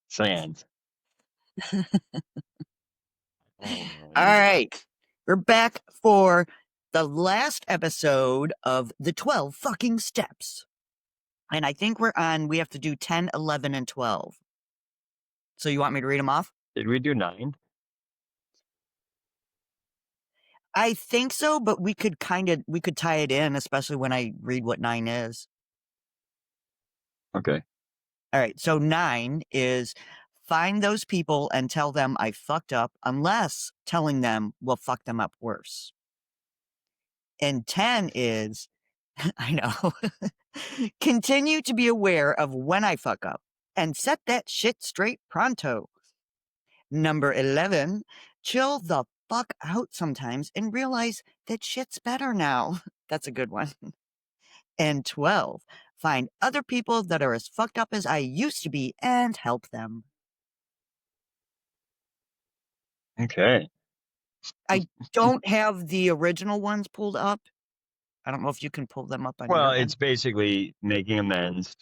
Sand. Oh, All man. right. We're back for the last episode of the 12 fucking steps. And I think we have to do 10, 11, and 12. So you want me to read them off? Did we do 9? I think so, but we could tie it in, especially when I read what 9 is. Okay. All right. So 9 is find those people and tell them I fucked up, unless telling them will fuck them up worse. And 10 is, I know, continue to be aware of when I fuck up and set that shit straight pronto. Number 11, chill the fuck out sometimes and realize that shit's better now. That's a good one. And 12, find other people that are as fucked up as I used to be and help them. Okay. I don't have the original ones pulled up. I don't know if you can pull them up on Well, your it's end. basically making amends,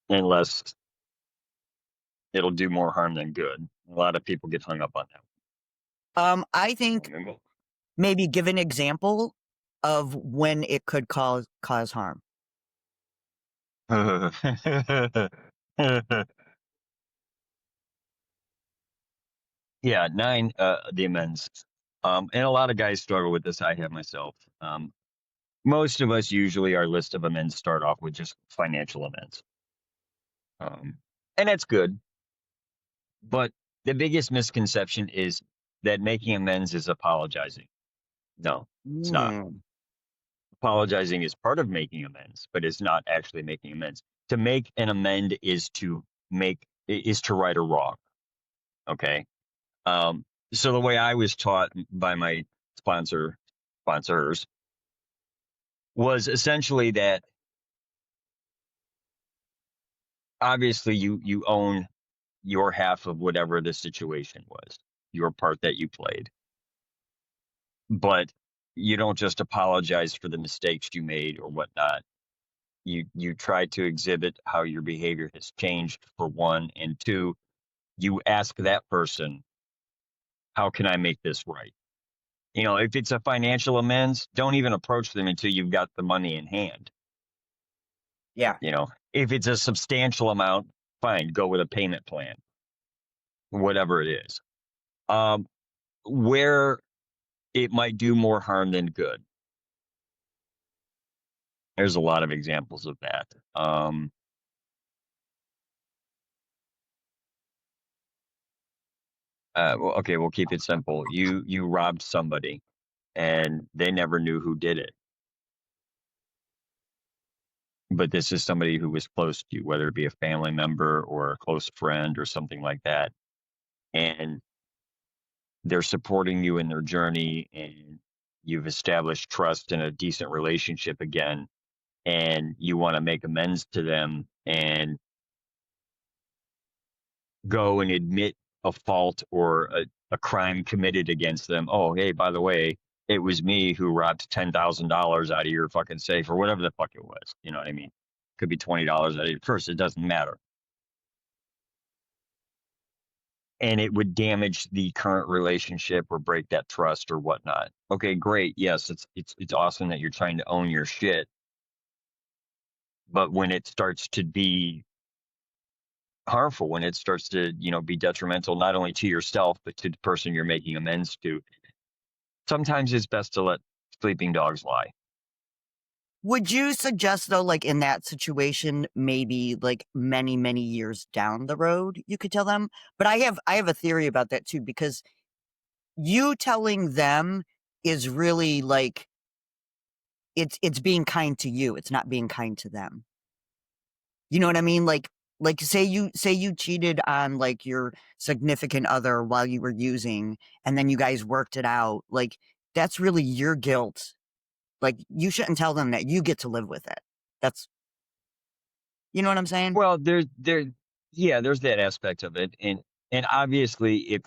unless it'll do more harm than good. A lot of people get hung up on I think that. maybe give an example of when it could cause harm. Yeah, 9, the amends. And a lot of guys struggle with this. I have myself. Most of us usually our list of amends start off with just financial amends. Um, and that's good. But the biggest misconception is that making amends is apologizing. No, it's not. Hmm. Apologizing is part of making amends, but it's not actually making amends. To make an amend is to right a wrong. Okay. So the way I was taught by my sponsors was essentially that obviously you own your half of whatever the situation was, your part that you played. But you don't just apologize for the mistakes you made or whatnot. You try to exhibit how your behavior has changed, for one, and two, you ask that person, how can I make this right? If it's a financial amends, don't even approach them until you've got the money in hand. Yeah. If it's a substantial amount, fine, go with a payment plan, whatever it is. Where it might do more harm than good. There's a lot of examples of that. Well, okay, we'll keep it simple. You robbed somebody, and they never knew who did it. But this is somebody who was close to you, whether it be a family member or a close friend or something like that. And they're supporting you in their journey, and you've established trust and a decent relationship again, and you want to make amends to them and go and admit a fault or a crime committed against them. Oh, hey, by the way, it was me who robbed $10,000 out of your fucking safe or whatever the fuck it was. You know what I mean? Could be $20 out of your purse. It doesn't matter. And it would damage the current relationship or break that trust or whatnot. Okay, great. Yes, it's awesome that you're trying to own your shit. But when it starts to be harmful, when it starts to, be detrimental not only to yourself but to the person you're making amends to, sometimes it's best to let sleeping dogs lie. Would you suggest, though, like in that situation, maybe like many, many years down the road, you could tell them? But I have a theory about that too, because you telling them is really like it's being kind to you. It's not being kind to them. You know what I mean? Like say you cheated on like your significant other while you were using, and then you guys worked it out. Like that's really your guilt. Like you shouldn't tell them that. You get to live with it. That's You know what I'm saying? Well, yeah, there's that aspect of it, and obviously,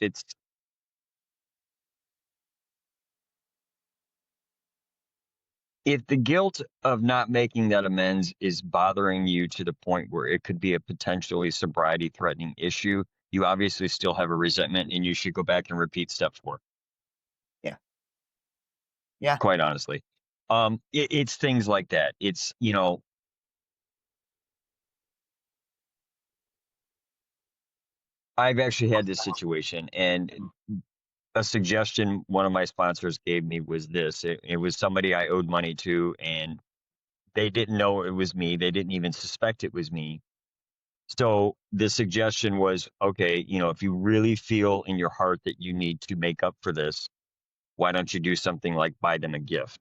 if the guilt of not making that amends is bothering you to the point where it could be a potentially sobriety threatening issue, you obviously still have a resentment and you should go back and repeat step 4, Yeah. Yeah. quite honestly. It's things like that. It's, I've actually had this situation, and a suggestion one of my sponsors gave me was this. It was somebody I owed money to, and they didn't know it was me. They didn't even suspect it was me. So the suggestion was, okay, if you really feel in your heart that you need to make up for this, why don't you do something like buy them a gift?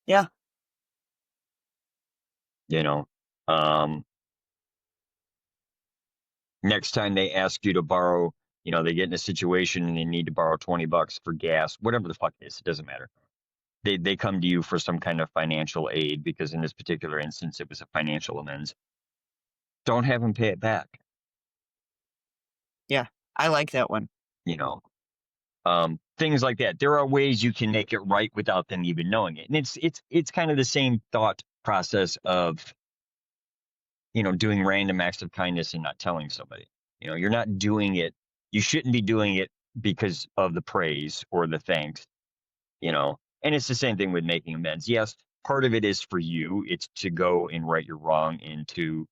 Yeah. You know, um, next time they ask you to borrow, they get in a situation and they need to borrow $20 for gas, whatever the fuck it is, it doesn't matter. They come to you for some kind of financial aid, because in this particular instance, it was a financial amends. Don't have them pay it back. Yeah. I like that one. You know, things like that. There are ways you can make it right without them even knowing it, and it's kind of the same thought process of doing random acts of kindness and not telling somebody. You're not doing it. You shouldn't be doing it because of the praise or the thanks. And it's the same thing with making amends. Yes, part of it is for you. It's to go and right your wrong, and to,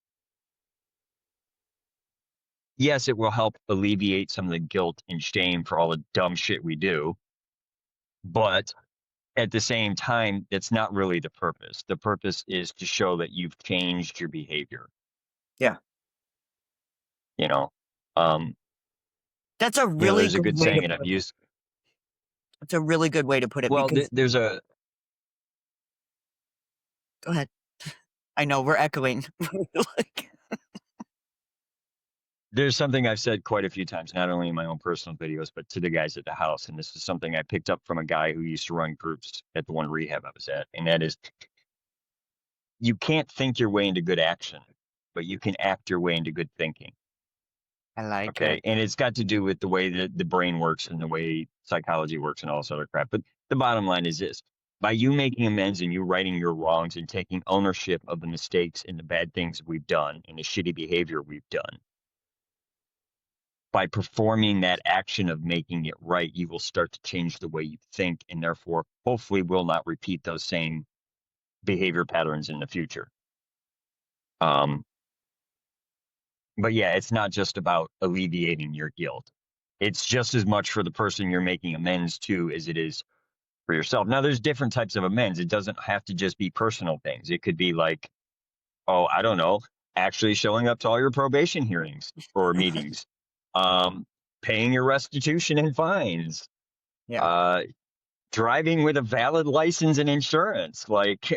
yes, it will help alleviate some of the guilt and shame for all the dumb shit we do. But at the same time, that's not really the purpose. The purpose is to show that you've changed your behavior. Yeah. You know, um, That's a really there's a good good way to saying, and I've put it. used. It's a really good way to put it Well, because there's a go ahead. I know we're echoing. Like, there's something I've said quite a few times, not only in my own personal videos, but to the guys at the house. And this is something I picked up from a guy who used to run groups at the one rehab I was at, and that is, you can't think your way into good action, but you can act your way into good thinking. I like Okay. it. And it's got to do with the way that the brain works and the way psychology works and all this other crap. But the bottom line is this: by you making amends and you righting your wrongs and taking ownership of the mistakes and the bad things we've done and the shitty behavior we've done, by performing that action of making it right, you will start to change the way you think, and therefore, hopefully, will not repeat those same behavior patterns in the future. Um, but yeah, it's not just about alleviating your guilt. It's just as much for the person you're making amends to as it is for yourself. Now, there's different types of amends. It doesn't have to just be personal things. It could be like, oh, I don't know, actually showing up to all your probation hearings or meetings, um, paying your restitution and fines, Yeah. uh, driving with a valid license and insurance. Like,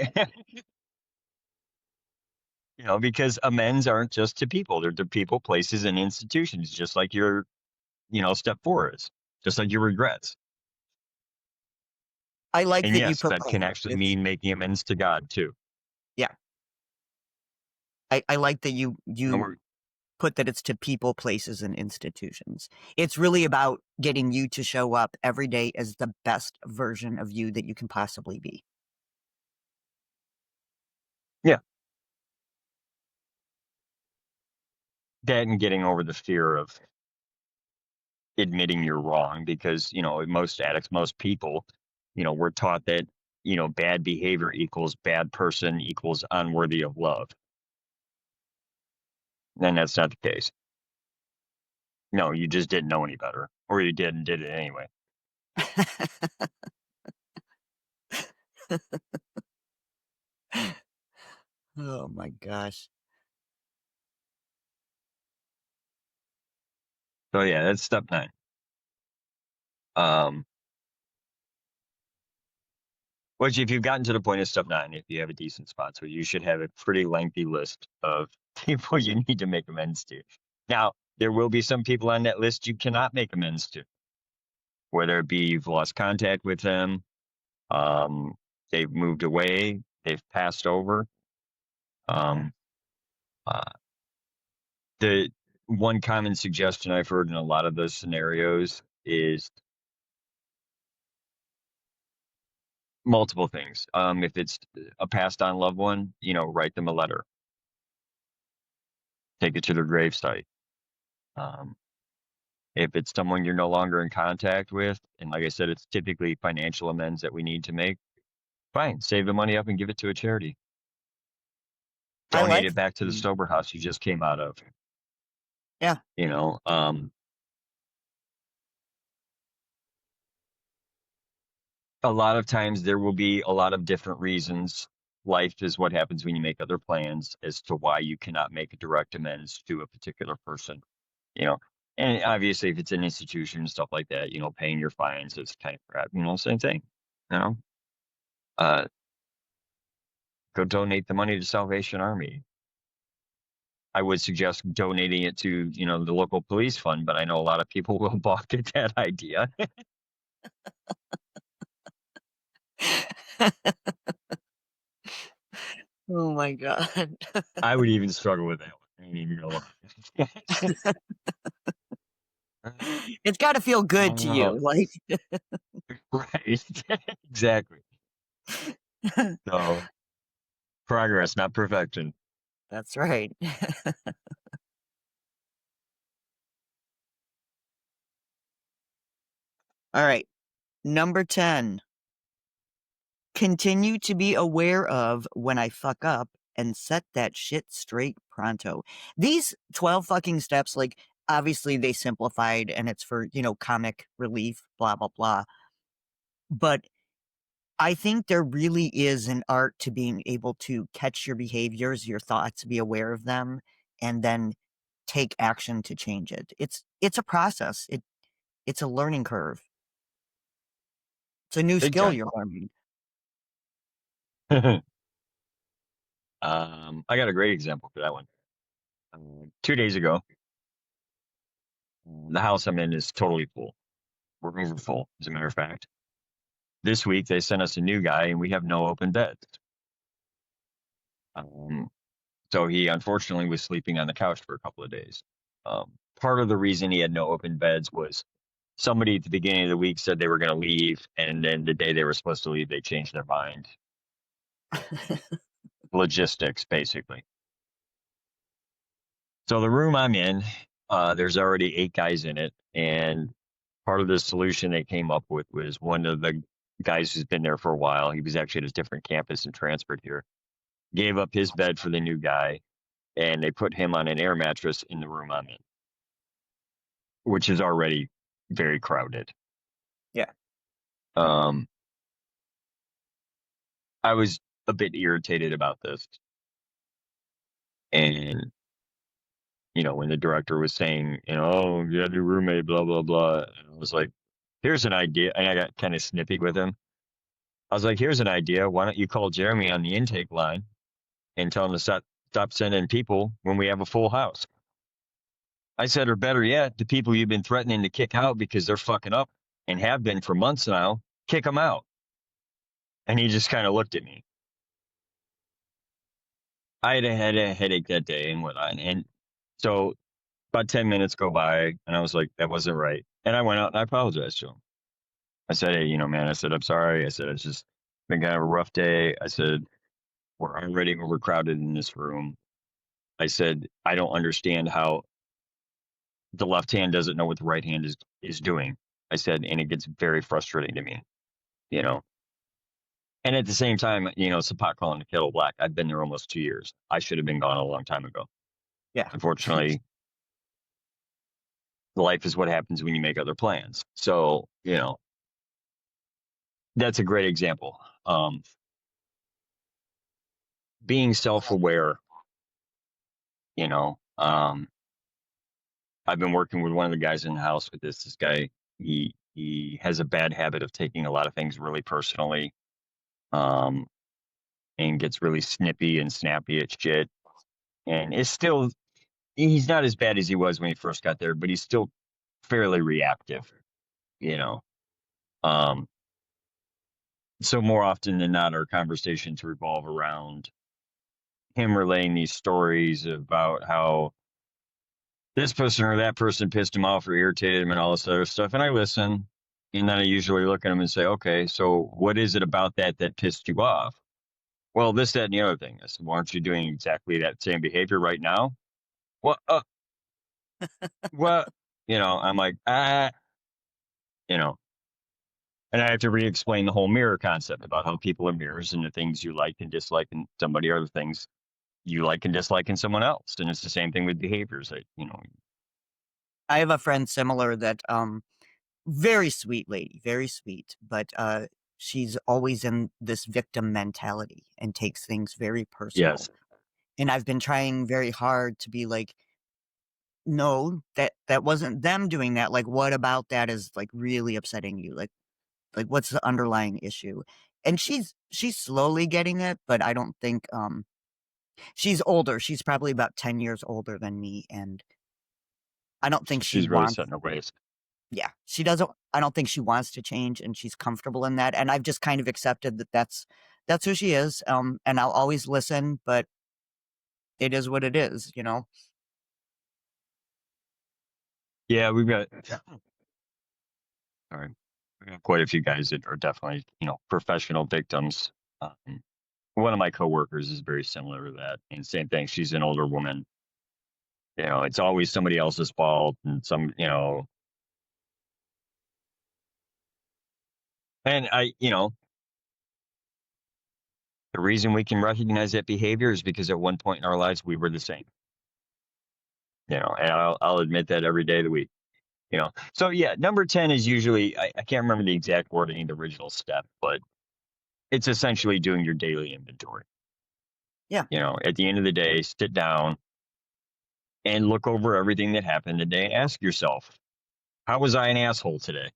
because amends aren't just to people, they're to people, places, and institutions, just like your, step 4 is, just like your regrets. I like And that you yes, put that can actually it's mean making amends to God too. yeah. I like that you And you we're, put that it's to people, places, and institutions. It's really about getting you to show up every day as the best version of you that you can possibly be. yeah, that and getting over the fear of admitting you're wrong, because, most addicts, most people, we're taught that, bad behavior equals bad person equals unworthy of love. And that's not the case. No, you just didn't know any better, or you did and did it anyway. Oh my gosh. So yeah, that's step 9. Um, which, if you've gotten to the point of step 9, if you have a decent sponsor, you should have a pretty lengthy list of people you need to make amends to. Now, there will be some people on that list you cannot make amends to, whether it be you've lost contact with them, um, they've moved away, they've passed over. Um, uh, the one common suggestion I've heard in a lot of those scenarios is multiple things. If it's a passed on loved one, write them a letter, take it to their gravesite. Um, if it's someone you're no longer in contact with, and like I said, it's typically financial amends that we need to make, fine, save the money up and give it to a charity. I Donate like it back to the that. sober house you just came out of. Yeah. You know, a lot of times there will be a lot of different reasons. Life is what happens when you make other plans as to why you cannot make a direct amends to a particular person. You know, and obviously if it's an institution and stuff like that, paying your fines is kind of crap. Same thing. You know, uh, go donate the money to Salvation Army. I would suggest donating it to, the local police fund, but I know a lot of people will balk at that idea. Oh my god. I would even struggle with that one. I ain't even gonna lie. It's gotta feel good to Oh, you, like right. Exactly. So progress, not perfection. That's right. Alright, number 10. Continue to be aware of when I fuck up and set that shit straight pronto. These 12 fucking steps, like, obviously they simplified and it's for, comic relief, blah, blah, blah. But I think there really is an art to being able to catch your behaviors, your thoughts, be aware of them, and then take action to change it. It's a process. It's a learning curve. It's a new Big skill time. you're learning. I got a great example for that one. 2 days ago, the house I'm in is totally full. We're over full, as a matter of fact. This week they sent us a new guy and we have no open beds. So he unfortunately was sleeping on the couch for a couple of days. Part of the reason he had no open beds was somebody at the beginning of the week said they were going to leave, and then the day they were supposed to leave, they changed their mind. Logistics, basically. So the room I'm in, there's already 8 guys in it, and part of the solution they came up with was one of the guys who's been there for a while. He was actually at a different campus and transferred here. Gave up his bed for the new guy, and they put him on an air mattress in the room I'm in, which is already very crowded. Yeah. I was a bit irritated about this. And, when the director was saying, oh, you got a new roommate, blah, blah, blah. And I was like, here's an idea. And I got kind of snippy with him. I was like, here's an idea. Why don't you call Jeremy on the intake line and tell him to stop sending people when we have a full house? I said, or better yet, the people you've been threatening to kick out because they're fucking up and have been for months now, kick them out. And he just kind of looked at me. I had a headache that day and whatnot. And so about 10 minutes go by and I was like, that wasn't right. And I went out and I apologized to him. I said, hey, man, I said, I'm sorry. I said, it's just been kind of a rough day. I said, we're already overcrowded in this room. I said, I don't understand how the left hand doesn't know what the right hand is doing. I said, and it gets very frustrating to me, And at the same time, it's a pot calling the kettle black. I've been there almost 2 years. I should have been gone a long time ago. Yeah. Unfortunately, life is what happens when you make other plans. So, that's a great example. Being self-aware, I've been working with one of the guys in the house with this guy. He has a bad habit of taking a lot of things really personally, and gets really snippy and snappy at shit. And he's not as bad as he was when he first got there, but he's still fairly reactive, So more often than not, our conversations revolve around him relaying these stories about how this person or that person pissed him off or irritated him and all this other stuff. And I listen, And then I usually look at them and say, okay, so what is it about that that pissed you off? Well, this, that, and the other thing. I said, well, aren't you doing exactly that same behavior right now? Well, what? I'm like, you know, and I have to re-explain the whole mirror concept about how people are mirrors and the things you like and dislike in somebody are the things you like and dislike in someone else. And it's the same thing with behaviors. I have a friend similar that very sweet lady, very sweet, but she's always in this victim mentality and takes things very personal. Yes, And I've been trying very hard to be like, no, that wasn't them doing that. Like, what about that is like really upsetting you? Like what's the underlying issue? And she's slowly getting it, but I don't think she's older. She's probably about 10 years older than me, and I don't think she she's really wants. setting her ways. Yeah, she doesn't. I don't think she wants to change, and she's comfortable in that. And I've just kind of accepted that that's who she is. And I'll always listen, but it is what it is, you know. Yeah, we've got all right. We have quite a few guys that are definitely, professional victims. Um, one of my coworkers is very similar to that. And same thing. She's an older woman. It's always somebody else's fault and and the reason we can recognize that behavior is because at one point in our lives we were the same. And I'll admit that every day of the week. So yeah, number 10 is usually I can't remember the exact wording in the original step, but it's essentially doing your daily inventory. Yeah. At the end of the day, sit down and look over everything that happened today. Ask yourself, how was I an asshole today?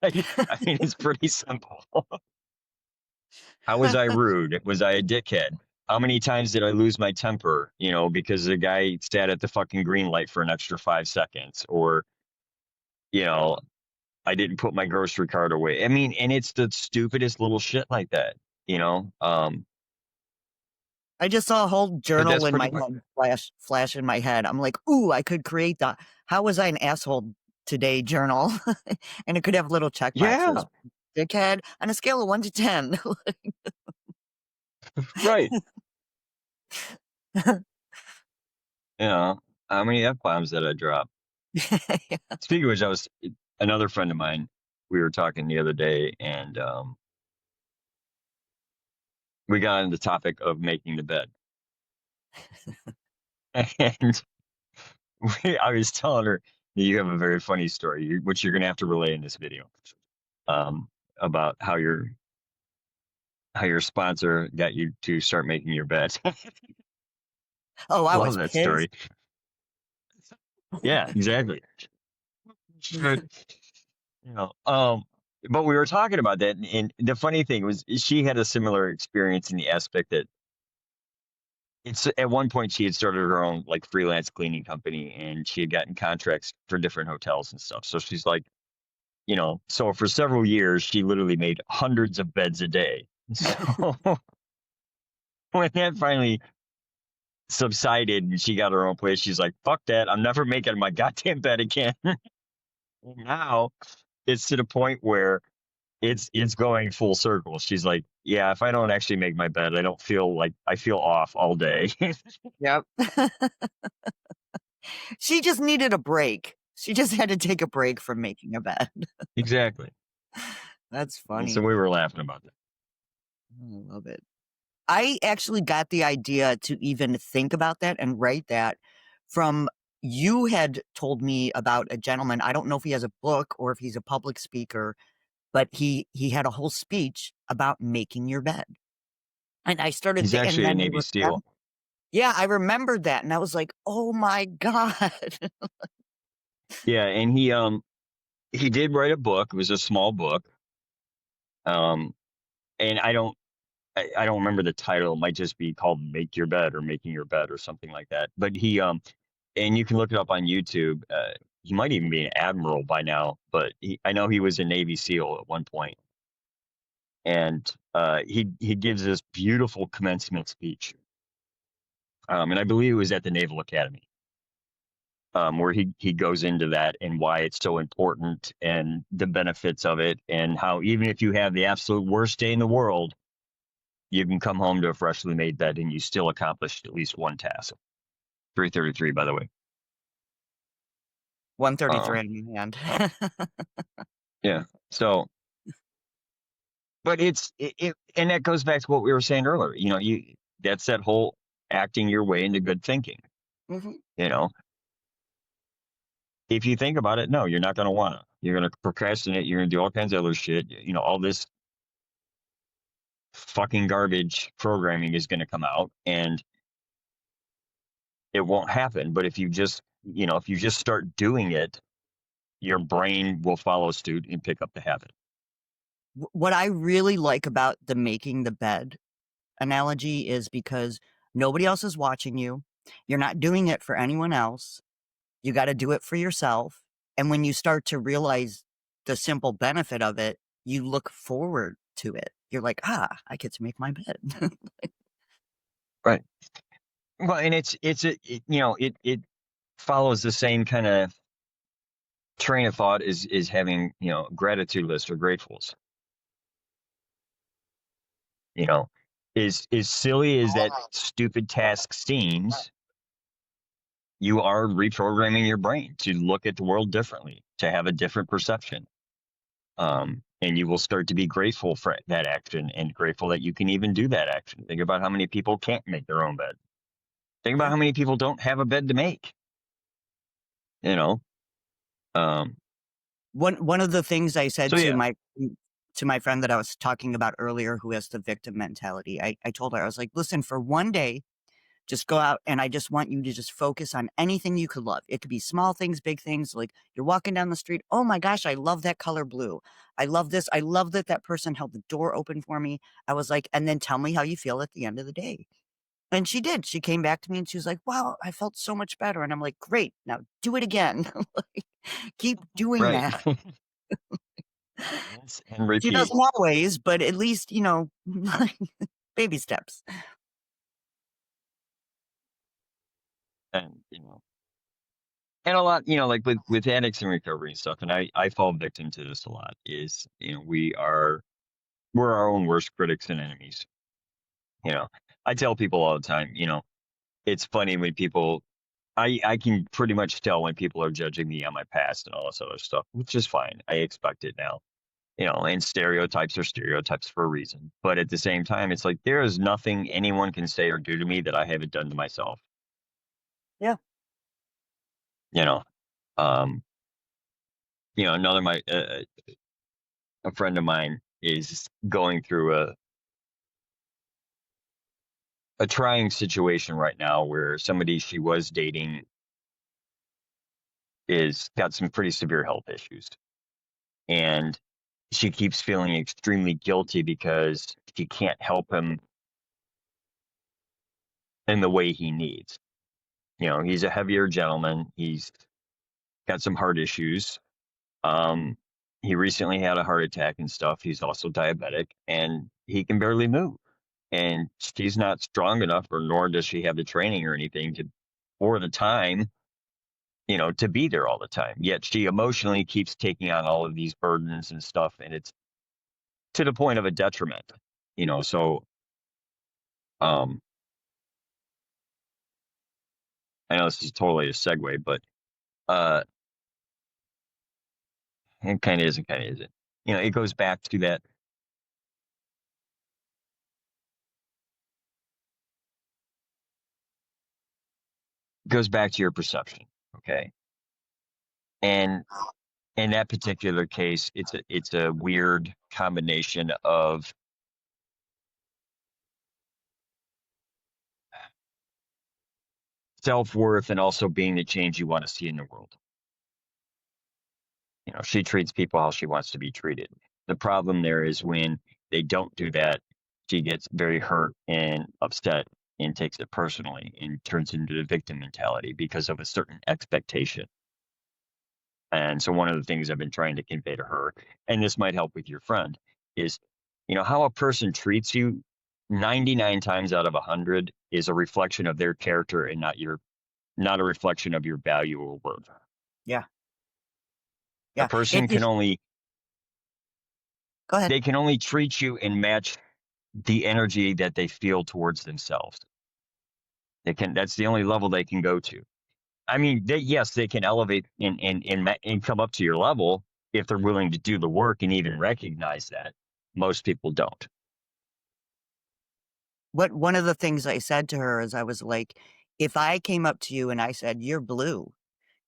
I mean, it's pretty simple. How was I rude? Was I a dickhead? How many times did I lose my temper? Because the guy sat at the fucking green light for an extra 5 seconds, or you know, I didn't put my grocery cart away. I mean, and it's the stupidest little shit like that. You know, um, I just saw a whole but journal that's in pretty my much head flash in my head. I'm like, ooh, I could create the "How was I an asshole today" journal, and it could have little check boxes. yeah, Dickhead on a scale of 1 to 10. right. How many f bombs did I drop? Yeah. Speaking of which, I was another friend of mine. We were talking the other day, and we got on the topic of making the bed. And I was telling her that you have a very funny story, which you're going to have to relay in this video, um, about how your sponsor got you to start making your bed. Oh, I Love was that pissed. story. Yeah, exactly. But, you know, um, but we were talking about that, and the funny thing was she had a similar experience in the aspect that it's at one point she had started her own like freelance cleaning company, and she had gotten contracts for different hotels and stuff. So she's like, so for several years she literally made hundreds of beds a day. So when that finally subsided and she got her own place, she's like, fuck that, I'm never making my goddamn bed again. Now it's to the point where it's going full circle. She's like, yeah, if I don't actually make my bed, I don't feel like I feel off all day. Yep. She just needed a break. She just had to take a break from making a bed. Exactly. That's And so funny. we were laughing about that. I love it. I actually got the idea to even think about that and write that from you had told me about a gentleman. I don't know if he has a book or if he's a public speaker, but he had a whole speech about making your bed. And I started He's and actually a then I Navy SEAL. yeah, I remembered that and I was like, "Oh my god." Yeah, and he did write a book. It was a small book. Um and I don't remember the title. It might just be called Make Your Bed or Making Your Bed or something like that. But and you can look it up on YouTube. He might even be an admiral by now, but I know he was a Navy SEAL at one point. And he gives this beautiful commencement speech. And I believe it was at the Naval Academy. where he goes into that and why it's so important and the benefits of it, and how even if you have the absolute worst day in the world, you can come home to a freshly made bed and you still accomplished at least one task. 333, by the way. 133 Um, on my hand. yeah. So, but and that goes back to what we were saying earlier. That's that whole acting your way into good thinking. Mhm. You know, if you think about it, no, you're not going to want to. You're going to procrastinate. You're going to do all kinds of other shit. All this fucking garbage programming is going to come out, and it won't happen. But if you just start doing it, your brain will follow suit and pick up the habit. What I really like about the making the bed analogy is because nobody else is watching you. You're not doing it for anyone else. You gotta do it for yourself, and when you start to realize the simple benefit of it, you look forward to it. You're like, "Ah, I get to make my bed." Right. Well, and it follows the same kind of train of thought is having gratitude lists or gratefuls. You know, is silly as that stupid task seems, you are reprogramming your brain to look at the world differently, to have a different perception. And you will start to be grateful for that action and grateful that you can even do that action. Think about how many people can't make their own bed. Think about Yeah. how many people don't have a bed to make. You know. Um, One of the things I said so yeah, to my friend that I was talking about earlier who has the victim mentality, I told her, I was like, "Listen, for one day, just go out and I just want you to just focus on anything you could love. It could be small things, big things. Like you're walking down the street. Oh my gosh, I love that color blue. I love this. I love that that person held the door open for me. I was like, and then tell me how you feel at the end of the day." And she did. She came back to me and she was like, "Wow, I felt so much better." And I'm like, "Great. Now do it again." Like, keep doing right. that. Rinse and She repeat. doesn't always, but at least, baby steps. And and a lot, like with addicts and recovery and stuff, and I fall victim to this a lot, is we're our own worst critics and enemies. You know, I tell people all the time, it's funny when people, I can pretty much tell when people are judging me on my past and all this other stuff, which is fine. I expect it now. And stereotypes are stereotypes for a reason. But at the same time, it's like there is nothing anyone can say or do to me that I haven't done to myself. Yeah. You know, um, another my a friend of mine is going through a trying situation right now where somebody she was dating is got some pretty severe health issues, and she keeps feeling extremely guilty because she can't help him in the way he needs. He's a heavier gentleman. He's got some heart issues. Um, he recently had a heart attack and stuff. He's also diabetic, and he can barely move. And she's not strong enough, or nor does she have the training or anything or the time, to be there all the time. Yet she emotionally keeps taking on all of these burdens and stuff, and it's to the point of a detriment. So um, I know this is totally a segue, but uh, it kind of is and kind of isn't. It goes back to that. Goes back to your perception, okay? And in that particular case, it's a weird combination of self-worth and also being the change you want to see in the world. She treats people how she wants to be treated. The problem there is when they don't do that, she gets very hurt and upset and takes it personally and turns into the victim mentality because of a certain expectation. And so one of the things I've been trying to convey to her, and this might help with your friend, is how a person treats you 99 times out of 100 is a reflection of their character and not a reflection of your value or worth. Yeah. A Yeah. person can only Go ahead. they can only treat you and match the energy that they feel towards themselves. That's the only level they can go to. I mean, yes, they can elevate and come up to your level if they're willing to do the work and even recognize that. Most people don't. One of the things I said to her is I was like, if I came up to you and I said, "You're blue,"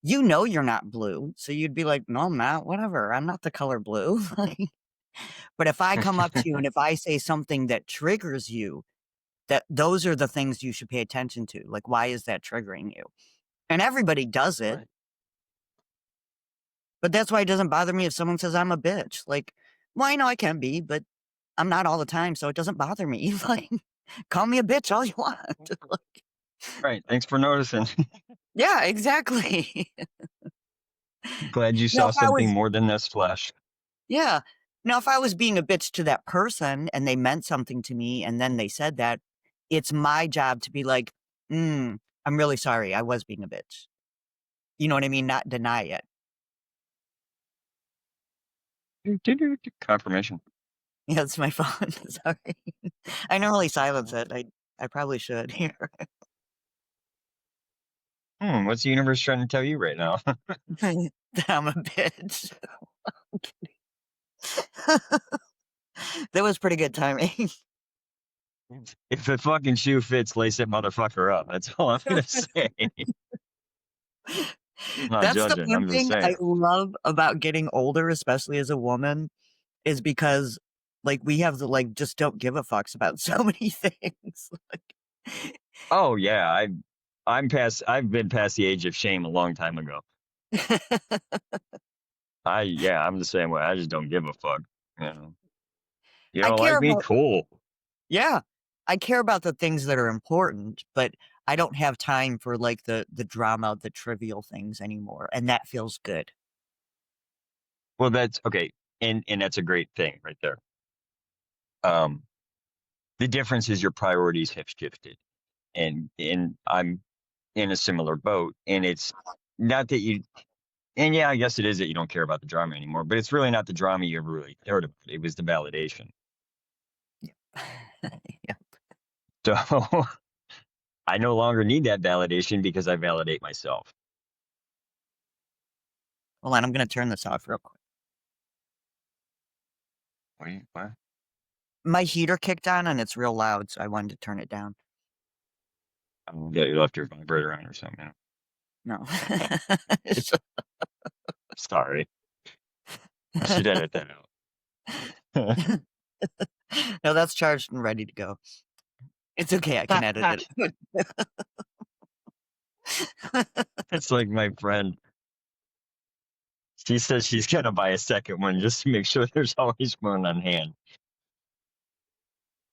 you know you're not blue, so you'd be like, "No, I'm not. Whatever. I'm not the color blue." Like, but if I come up to you and if I say something that triggers you, those are the things you should pay attention to. Like, why is that triggering you? And everybody does it, Right. but that's why it doesn't bother me if someone says I'm a bitch. Like, well, I know I can be, but I'm not all the time, so it doesn't bother me. Like, call me a bitch all you want. Like, Right. Thanks for noticing. yeah, exactly. Glad you Now, saw if I something was more than this flesh. yeah. Now, if I was being a bitch to that person and they meant something to me and then they said that, it's my job to be like, I'm really sorry. I was being a bitch. You know what I mean? Not deny it. Confirmation. Yeah, it's my phone. Sorry. I normally silence it. I probably should here. What's the universe trying to tell you right now? That I'm a bitch. I'm kidding. That was pretty good timing. If the fucking shoe fits, lace that motherfucker up. That's all I'm gonna say. I'm not That's the judging. one I'm just thing I saying. love about getting older, especially as a woman, is because, like, we have the, like, just don't give a fucks about so many things. Like Oh yeah, I'm past. I've been past the age of shame a long time ago. I'm the same way. I just don't give a fuck. You know, you I don't care like me? about Cool. yeah. I care about the things that are important, but I don't have time for, like, the drama, the trivial things anymore, and that feels good. Well, that's okay, and that's a great thing right there. Um, the difference is your priorities have shifted, and I'm in a similar boat. And it's not that you, and yeah, I guess it is that you don't care about the drama anymore. But it's really not the drama you ever really cared about. It was the validation. Yeah. So I no longer need that validation because I validate myself. Hold on, I'm gonna turn this off real quick. What? My heater kicked on and it's real loud, so I wanted to turn it down. Yeah, you left your vibrator on or something. No. Sorry, I should edit that out. No, that's charged and ready to go. It's okay, I can edit it. It's like my friend. She says she's gonna buy a second one just to make sure there's always one on hand.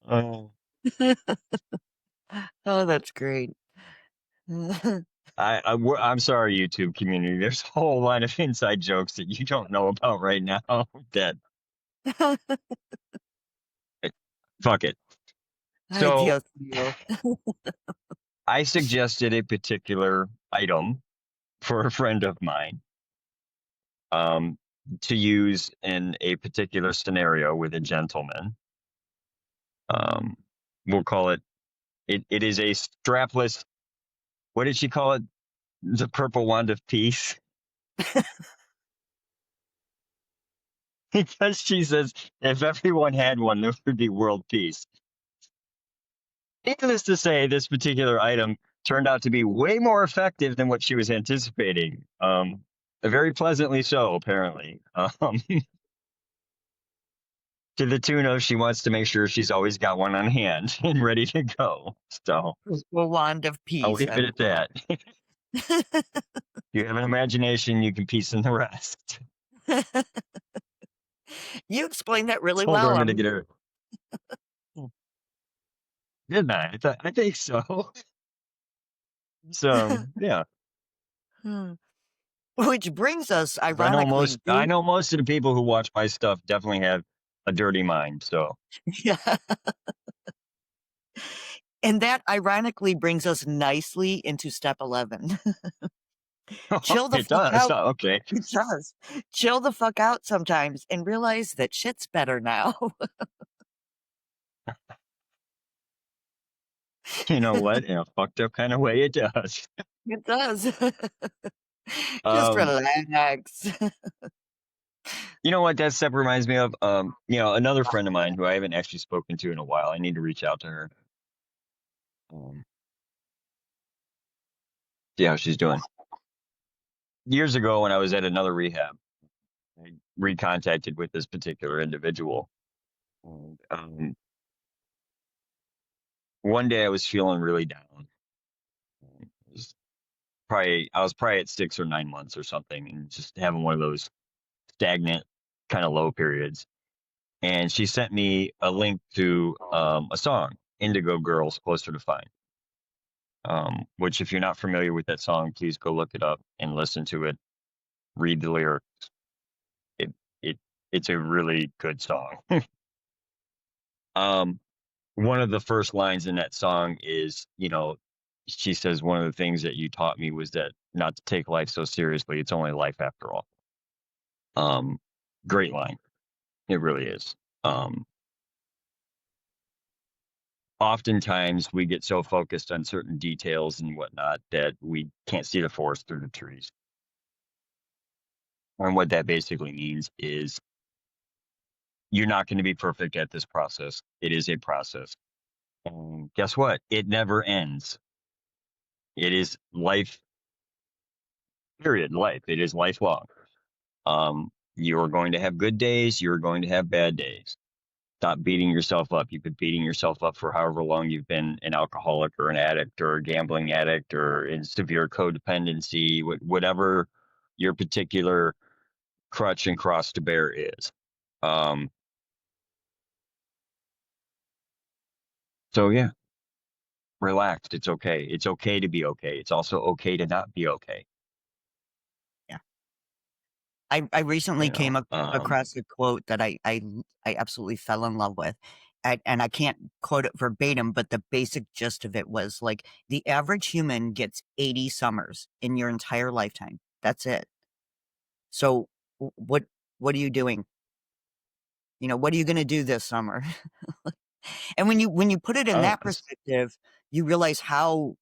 Oh, Oh, that's great. I'm sorry, YouTube community. There's a whole line of inside jokes that you don't know about right now. That fuck it. Ay, So Dios mío. I suggested a particular item for a friend of mine, um, to use in a particular scenario with a gentleman. Um, we'll call it. It is a strapless. What did she call it? The purple wand of peace. Because she says if everyone had one, there would be world peace. Needless to say, this particular item turned out to be way more effective than what she was anticipating. Very pleasantly so, apparently. To the tune of she wants to make sure she's always got one on hand and ready to go. So Purple wand of I'll peace. leave it at that. If you have an imagination, you can piece in the rest. You explained that really Told her well. I'm going to get her. Didn't I? I think so. So yeah. Which brings us, I know ironically, most. I know most of the people who watch my stuff definitely have a dirty mind. So yeah. And that ironically brings us nicely into step 11. Chill the It fuck does. out. Oh, okay. It does. Chill the fuck out sometimes and realize that shit's better now. You know what? In a fucked up kind of way, it does. It does. Just Um, relax. you know what that step reminds me of? Another friend of mine who I haven't actually spoken to in a while. I need to reach out to her. Um, see how she's doing. Years ago, when I was at another rehab, I recontacted with this particular individual. And, one day I was feeling really down. It was I was probably at 6 or 9 months or something, and just having one of those stagnant kind of low periods. And she sent me a link to a song, Indigo Girls, Closer to Fine. Which, if you're not familiar with that song, please go look it up and listen to it. Read the lyrics. It it it's a really good song. um, One of the first lines in that song is, she says, one of the things that you taught me was that not to take life so seriously. It's only life after all. Um, Great line. It really is. Um, Oftentimes we get so focused on certain details and whatnot that we can't see the forest through the trees. And what that basically means is you're not going to be perfect at this process. It is a process. And guess what? It never ends. It is life, period. Life. It is lifelong. You're going to have good days. You're going to have bad days. Stop beating yourself up. You've been beating yourself up for however long you've been an alcoholic or an addict or a gambling addict or in severe codependency, whatever your particular crutch and cross to bear is. Um, so yeah, relax. It's okay. It's okay to be okay. It's also okay to not be okay. Yeah. I recently You know, came across a quote that I absolutely fell in love with. And I can't quote it verbatim, but the basic gist of it was like the average human gets 80 summers in your entire lifetime. That's it. So what are you doing? What are you going to do this summer? And when you put it in oh, that perspective, you realize how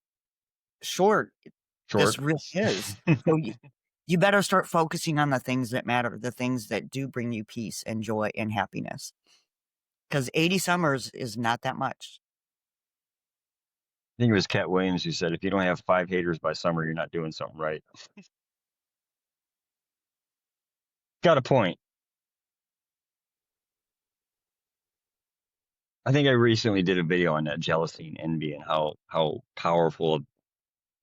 short short. this really is. So you better start focusing on the things that matter, the things that do bring you peace and joy and happiness. Because 80 summers is not that much. I think it was Cat Williams who said, if you don't have 5 haters by summer, you're not doing something right. Got a point. I think I recently did a video on that jealousy and envy and how powerful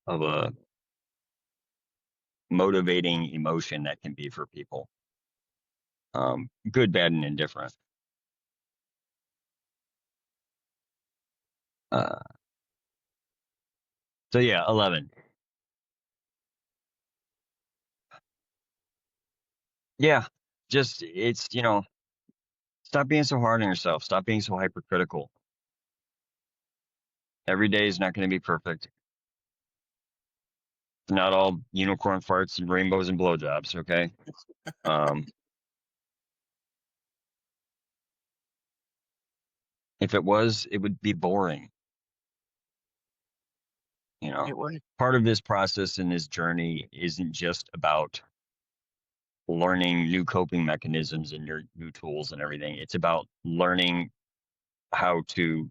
of a motivating emotion that can be for people. Good, bad, and indifferent. Uh, so yeah, 11. Yeah, just stop being so hard on yourself. Stop being so hypercritical. Every day is not going to be perfect. Not all unicorn farts and rainbows and blowjobs. Okay. Um, if it was, it would be boring. You know, It was. part of this process and this journey isn't just about learning new coping mechanisms and your new tools and everything. It's about learning how to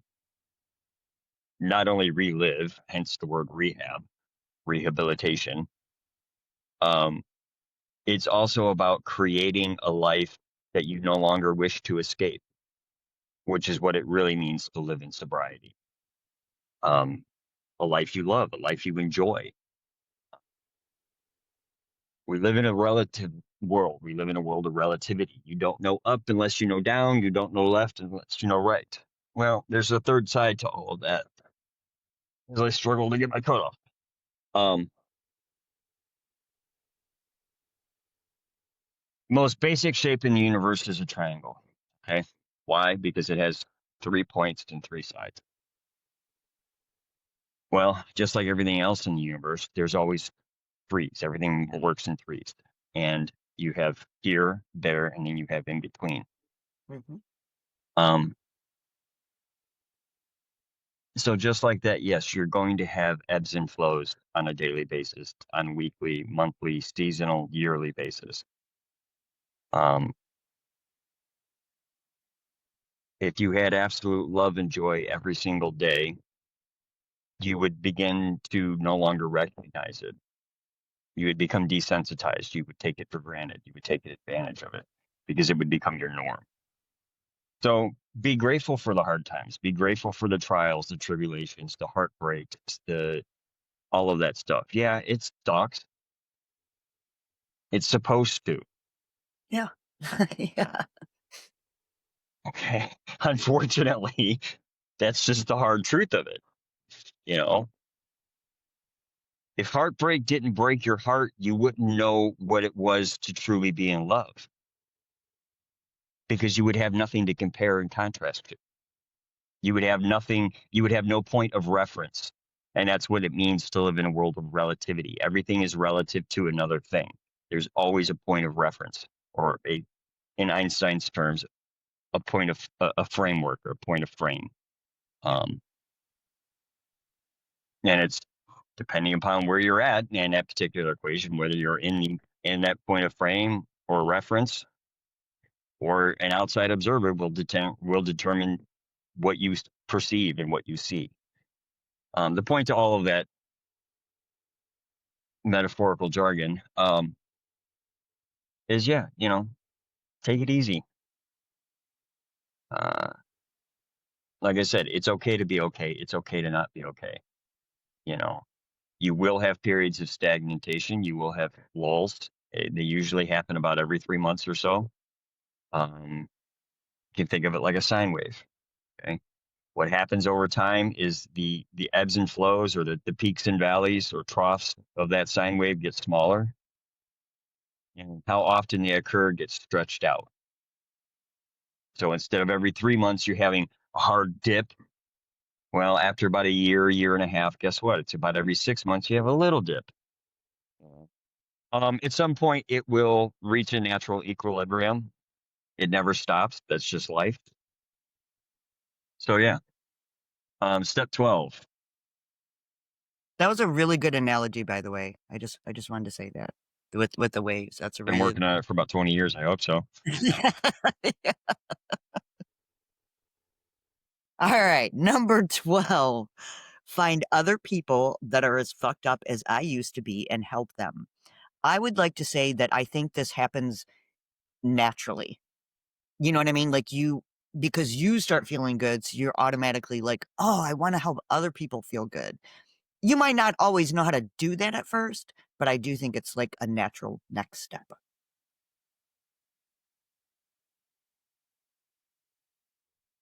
not only relive, hence the word rehab, rehabilitation. Um, it's also about creating a life that you no longer wish to escape, which is what it really means to live in sobriety. Um, a life you love, a life you enjoy. We live in a relative world. We live in a world of relativity. You don't know up unless you know down. You don't know left unless you know right. Well, there's a third side to all of that as I struggle to get my coat off. Um, Most basic shape in the universe is a triangle. Okay. Why? Because it has 3 points and 3 sides. Well, just like everything else in the universe, there's always threes. Everything works in threes. And you have here, there, and then you have in between. Mhm. Um, so just like that, yes, you're going to have ebbs and flows on a daily basis, on a weekly, monthly, seasonal, yearly basis. Um, if you had absolute love and joy every single day, you would begin to no longer recognize it. You would become desensitized. You would take it for granted. You would take advantage of it because it would become your norm. So be grateful for the hard times. Be grateful for the trials, the tribulations, the heartbreaks, the all of that stuff. Yeah, it sucks. It's supposed to. Yeah. Yeah. Okay. Unfortunately, that's just the hard truth of it. You know, if heartbreak didn't break your heart, you wouldn't know what it was to truly be in love because you would have nothing to compare and contrast to. You would have nothing, you would have no point of reference. And that's what it means to live in a world of relativity. Everything is relative to another thing. There's always a point of reference, or in Einstein's terms, a point of a framework or a point of frame. Um, and it's depending upon where you're at in that particular equation, whether you're in that point of frame or reference, or an outside observer will determine what you perceive and what you see. The point to all of that metaphorical jargon is, yeah, take it easy. Uh, like I said, it's okay to be okay. It's okay to not be okay. You know, you will have periods of stagnation. You will have lulls. They usually happen about every 3 months or so. You can think of it like a sine wave. Okay. What happens over time is the ebbs and flows, or the peaks and valleys or troughs of that sine wave get smaller, and how often they occur gets stretched out. So instead of every 3 months you're having a hard dip, well, after about a year and a half, guess what? It's about every 6 months you have a little dip. At some point, it will reach a natural equilibrium. It never stops. That's just life. So yeah. Step 12. That was a really good analogy, by the way. I just wanted to say that with the waves. That's a Been really working on it for about 20 years. I hope so. Yeah. All right, number 12. Find other people that are as fucked up as I used to be and help them. I would like to say that I think this happens naturally. You know what I mean? Like because you start feeling good, so you're automatically like, "Oh, I wanna help other people feel good." You might not always know how to do that at first, but I do think it's like a natural next step.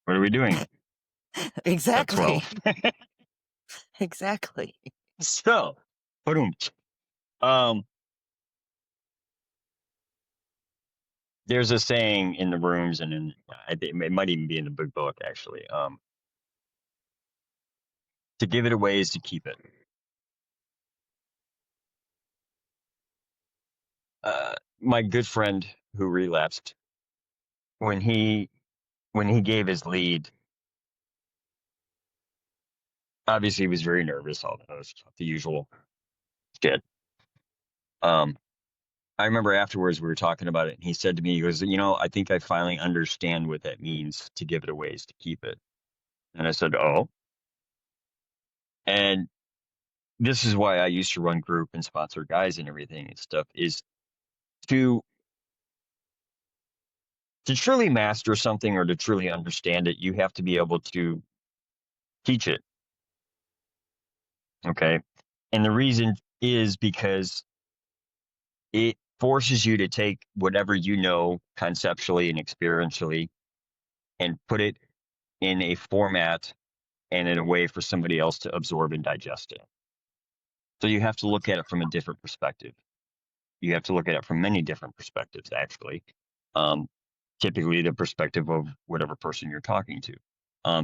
What are we doing? Step Exactly. 12. Exactly. So, boom. Um, there's a saying in the rooms, and I think it might even be in the big book actually. To give it away is to keep it. My good friend who relapsed, when he gave his lead, obviously he was very nervous, all that other stuff, the usual shit. Um, I remember afterwards we were talking about it, and he said to me, he goes, I think I finally understand what that means, to give it away is to keep it. And I said, oh. And this is why I used to run group and sponsor guys and everything and stuff, is to truly master something or to truly understand it, you have to be able to teach it. Okay. And the reason is because it forces you to take whatever you know conceptually and experientially and put it in a format and in a way for somebody else to absorb and digest it. So you have to look at it from a different perspective. You have to look at it from many different perspectives, actually. Um, Typically, the perspective of whatever person you're talking to.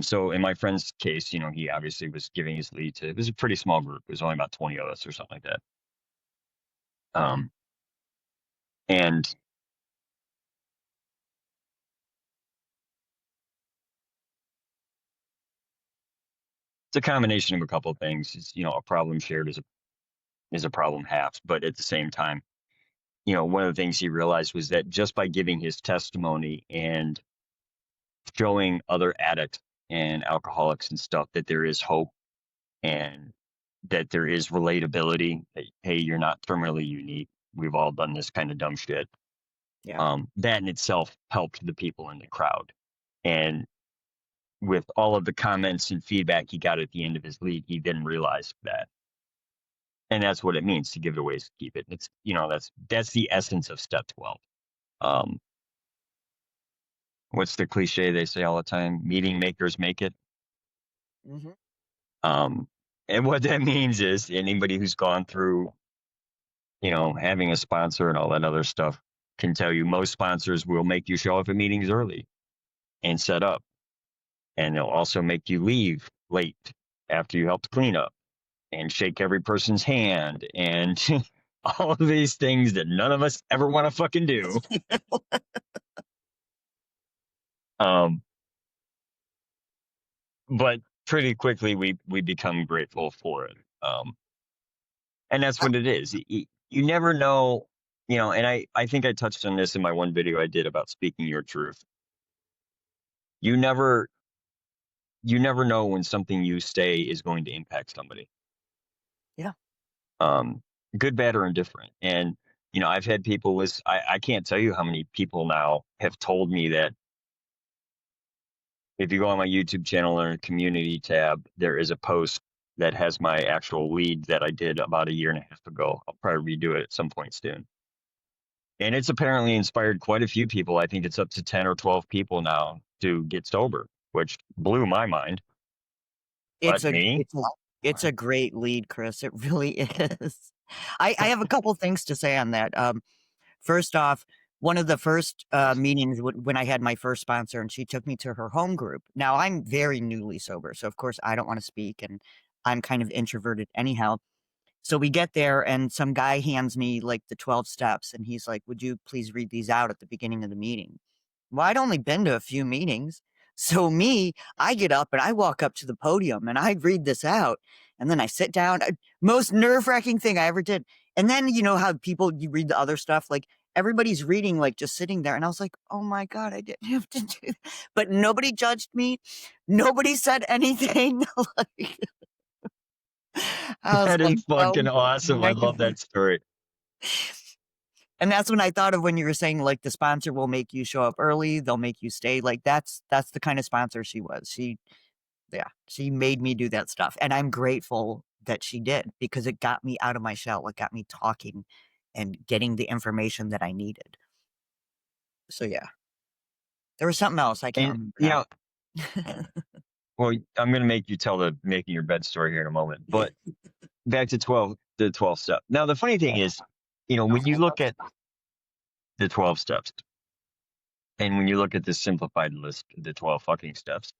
So in my friend's case, he obviously was giving his lead to, it was a pretty small group. It was only about 20 of us or something like that. Um, and it's a combination of a couple of things. It's, a problem shared is a problem halved. But at the same time, one of the things he realized was that just by giving his testimony and showing other addicts and alcoholics and stuff that there is hope and that there is relatability, that, hey, you're not terminally unique. We've all done this kind of dumb shit. Yeah. That in itself helped the people in the crowd. And with all of the comments and feedback he got at the end of his lead, he didn't realize that. And that's what it means to give it away is to keep it. It's, that's the essence of step 12. Um, what's the cliche they say all the time? Meeting makers make it. Hmm. Um, and what that means is anybody who's gone through, having a sponsor and all that other stuff can tell you most sponsors will make you show up at meetings early and set up. And they'll also make you leave late after you helped clean up and shake every person's hand and all of these things that none of us ever want to fucking do. Um, but pretty quickly we become grateful for it. And that's what it is. You never know, and I think I touched on this in my one video I did about speaking your truth. You never know when something you say is going to impact somebody. Yeah. Um, good, bad, or indifferent. And I've had people I can't tell you how many people now have told me that if you go on my YouTube channel or community tab, there is a post that has my actual lead that I did about a year and a half ago. I'll probably redo it at some point soon. And it's apparently inspired quite a few people. I think it's up to 10 or 12 people now to get sober, which blew my mind. It's But a me, it's a it's a great lead, Chris. It really is. I have a couple things to say on that. First off, one of the first meetings when I had my first sponsor, and she took me to her home group. Now I'm very newly sober, so of course I don't want to speak, and I'm kind of introverted anyhow. So we get there, and some guy hands me like the 12 steps, and he's like, "Would you please read these out at the beginning of the meeting?" Well, I'd only been to a few meetings. So I get up and I walk up to the podium and I read this out. And then I sit down. Most nerve-wracking thing I ever did. And then you know how you read the other stuff, like everybody's reading, like just sitting there. And I was like, oh my God, I didn't have to do that. But nobody judged me. Nobody said anything. Like, I was that like, is fucking oh awesome. I my love God. that story. And that's when I thought of when you were saying like the sponsor will make you show up early, they'll make you stay. Like that's the kind of sponsor she was. She made me do that stuff. And I'm grateful that she did because it got me out of my shell. It got me talking and getting the information that I needed. So yeah. There was something else I can't And, remember now. well, I'm going to make you tell the making your bed story here in a moment. But back to the 12 step. Now, the funny thing is, when you look at the 12 steps and when you look at this simplified list, the 12 fucking steps,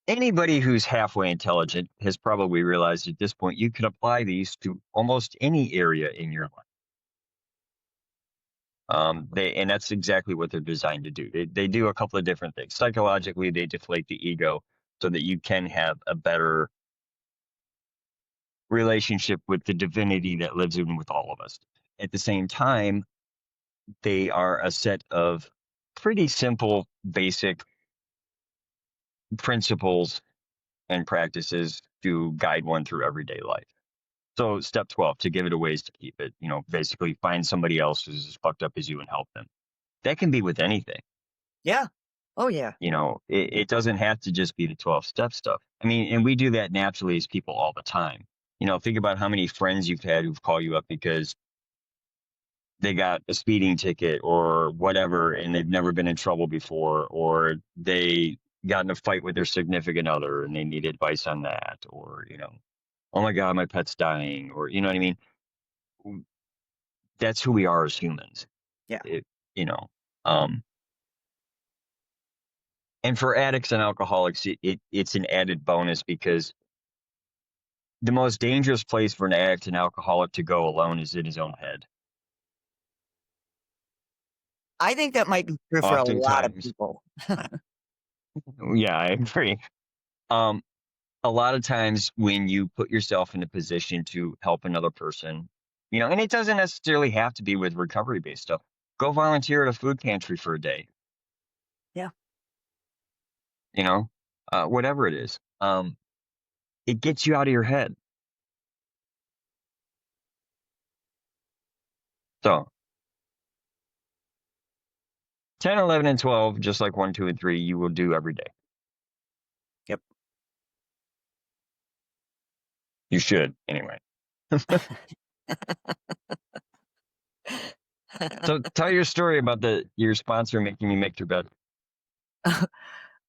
anybody who's halfway intelligent has probably realized at this point you can apply these to almost any area in your life. And that's exactly what they're designed to do. They do a couple of different things. Psychologically, they deflate the ego so that you can have a better relationship with the divinity that lives in with all of us. At the same time, they are a set of pretty simple, basic principles and practices to guide one through everyday life. So, step 12, to give it a ways to keep it, basically find somebody else who's as fucked up as you and help them. That can be with anything. Yeah. Oh yeah. It doesn't have to just be the 12-step stuff. I mean, and we do that naturally as people all the time. Think about how many friends you've had who've called you up because they got a speeding ticket or whatever, and they've never been in trouble before, or they got in a fight with their significant other and they need advice on that, or, oh my God, my pet's dying, or, you know what I mean? That's who we are as humans. Yeah. It, you know, um, And for addicts and alcoholics, it's an added bonus because the most dangerous place for an addict and alcoholic to go alone is in his own head. I think that might be true for a lot of Oftentimes, people. yeah, I agree. Um, a lot of times when you put yourself in a position to help another person, and it doesn't necessarily have to be with recovery based stuff. Go volunteer at a food pantry for a day, Yeah. you know, whatever it is. It gets you out of your head. So 10, 11, and 12, just like 1, 2, and 3, you will do every day. Yep. You should, anyway. So tell your story about your sponsor making you make your bed.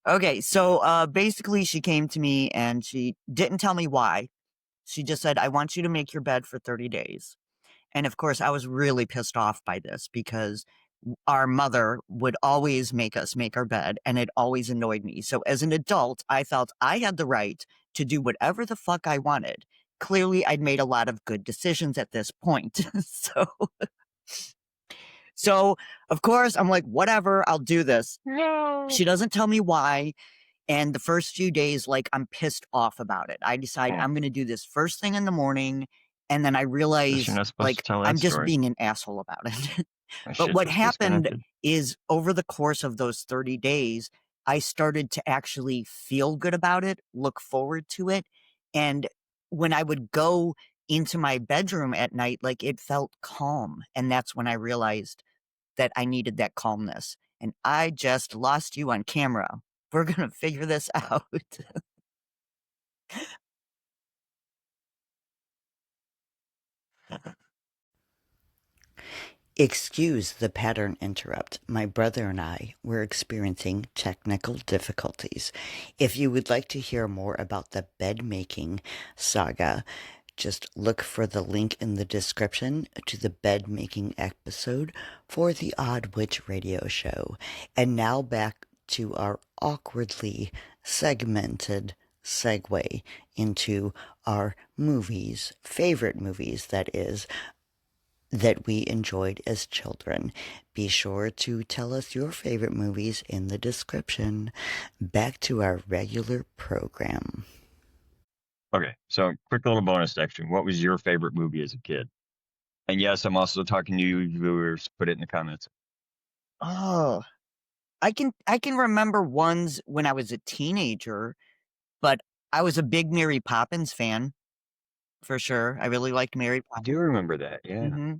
Okay, so basically she came to me and she didn't tell me why. She just said, I want you to make your bed for 30 days. And of course, I was really pissed off by this because our mother would always make us make our bed and it always annoyed me. So as an adult, I felt I had the right to do whatever the fuck I wanted. Clearly, I'd made a lot of good decisions at this point. So of course, I'm like, whatever, I'll do this. No. She doesn't tell me why. And the first few days, like, I'm pissed off about it. I decide Oh, I'm going to do this first thing in the morning. And then I guess you're realize, not supposed to like, tell that I'm just story. being an asshole about it. My But shit what just happened disconnected. is over the course of those 30 days, I started to actually feel good about it, look forward to it. And when I would go into my bedroom at night, like, it felt calm. And that's when I realized that I needed that calmness. And I just lost you on camera. We're going to figure this out. Excuse the pattern interrupt. My brother and I were experiencing technical difficulties. If you would like to hear more about the bed making saga, just look for the link in the description to the bed making episode for the Odd Witch radio show. And now back to our awkwardly segmented segue into our movies, favorite movies, that is, that we enjoyed as children. Be sure to tell us your favorite movies in the description. Back to our regular program. Okay, so quick little bonus section. What was your favorite movie as a kid? And yes, I'm also talking to you viewers. Put it in the comments. Oh, I can remember ones when I was a teenager, but I was a big Mary Poppins fan for sure. I really liked Mary I Poppins. do remember that. Yeah. Hmm.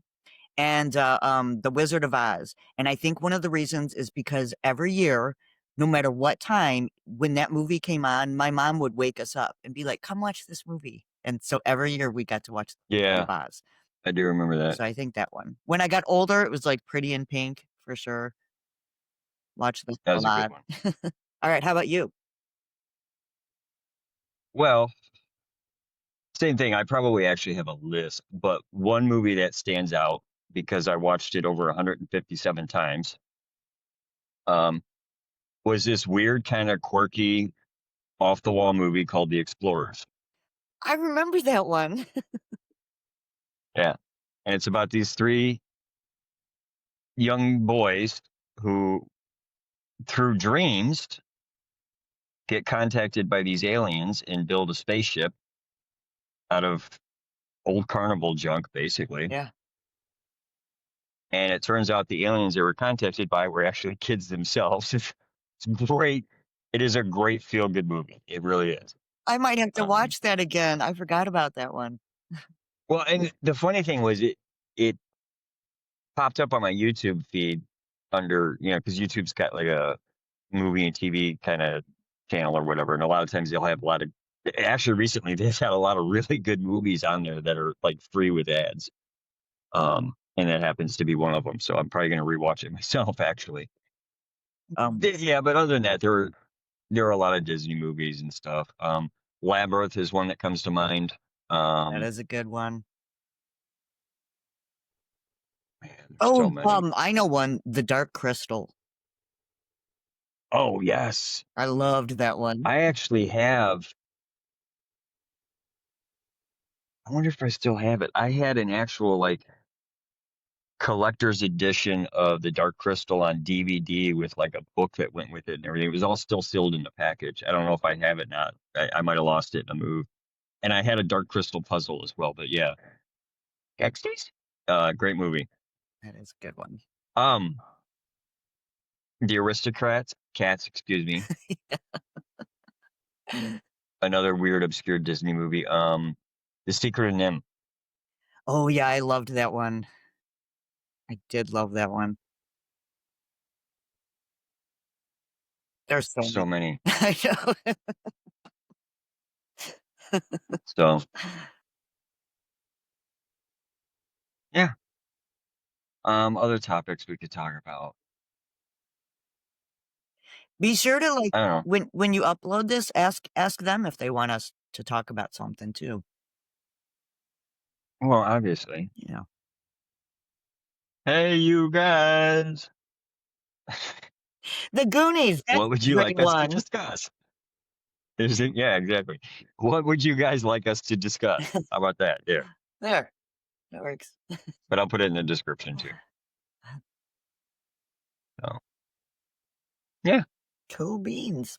And The Wizard of Oz. And I think one of the reasons is because every year, no matter what time, when that movie came on, my mom would wake us up and be like, "Come watch this movie." And so every year we got to watch The Wizard Yeah, of Oz. I do remember that. So I think that one. When I got older, it was like Pretty in Pink for sure. Watched this That a was a good lot. one. All right, how about you? Well, same thing. I probably actually have a list, but one movie that stands out because I watched it over 157 times um, was this weird, kind of quirky, off the wall movie called The Explorers. I remember that one. Yeah. And it's about these three young boys who, through dreams, get contacted by these aliens and build a spaceship out of old carnival junk, basically. Yeah. And it turns out the aliens they were contacted by were actually kids themselves. It's great. It is a great feel good movie. It really is. I might have to Um, watch that again. I forgot about that one. well, and the funny thing was it popped up on my YouTube feed under because YouTube's got like a movie and TV kind of channel or whatever, and a lot of times they'll have a lot of. Actually, recently they've had a lot of really good movies on there that are like free with ads. And that happens to be one of them. So I'm probably going to rewatch it myself. Actually, yeah. But other than that, there are a lot of Disney movies and stuff. Labyrinth is one that comes to mind. That Um, is a good one. man, there's so Oh, many. I know one, The Dark Crystal. Oh yes, I loved that one. I actually have. I wonder if I still have it. I had an actual like collector's edition of the Dark Crystal on DVD with like a book that went with it and everything. It was all still sealed in the package. I don't know if I have it not. I might have lost it in a move. And I had a Dark Crystal puzzle as well. But yeah, Gangsters? Great movie. That is a good one. Um, The Aristocrats, Cats, excuse me. Another weird, obscure Disney movie. The Secret of Nim. Oh yeah, I loved that one. I did love that one. There's so So many. many. I know. So yeah. Other topics we could talk about. Be sure to like I don't know. when you upload this, ask them if they want us to talk about something too. Well, obviously. You know, Hey, you guys. the Goonies. That's What would a you great like us to one. discuss? Is it? Yeah, exactly. What would you guys like us to discuss? How about that? Yeah. There, that works. But I'll put it in the description too. So, yeah. Cool beans.